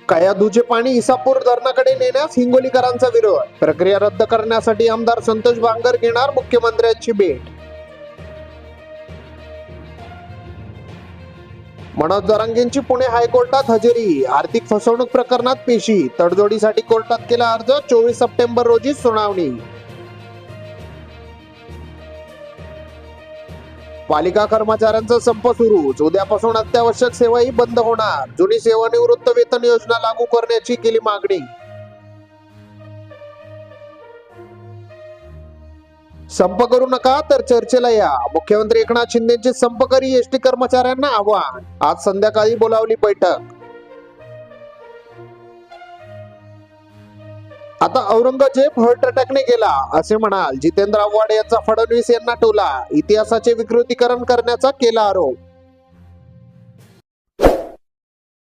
कयाधूचे पाणी इसापूर धरणाकडे नेण्यास हिंगोलीकरांचा विरोध. प्रक्रिया रद्द करण्यासाठी आमदार संतोष बांगर घेणार मुख्यमंत्र्यांची भेट. मनोज जरांगेंची पुणे हायकोर्टात हजेरी. आर्थिक फसवणूक प्रकरणात पेशी. तडजोडीसाठी कोर्टात केला अर्ज. 24 सप्टेंबर रोजी सुनावणी. पालिका कर्मचाऱ्यांचा संप सुरूच. उद्यापासून अत्यावश्यक सेवाही बंद होणार. जुनी सेवानिवृत्त वेतन योजना लागू करण्याची केली मागणी. संप करू नका तर चर्चेला या. मुख्यमंत्री एकनाथ शिंदेचे संपकरी एसटी कर्मचाऱ्यांना आव्हान. आज संध्याकाळी बोलावली बैठक. आता औरंगजेब हार्ट अटॅकने गेला असे म्हणाल जितेंद्र आव्हाड यांचा फडणवीस यांना टोला. इतिहासाचे विकृतीकरण करण्याचा केला आरोप.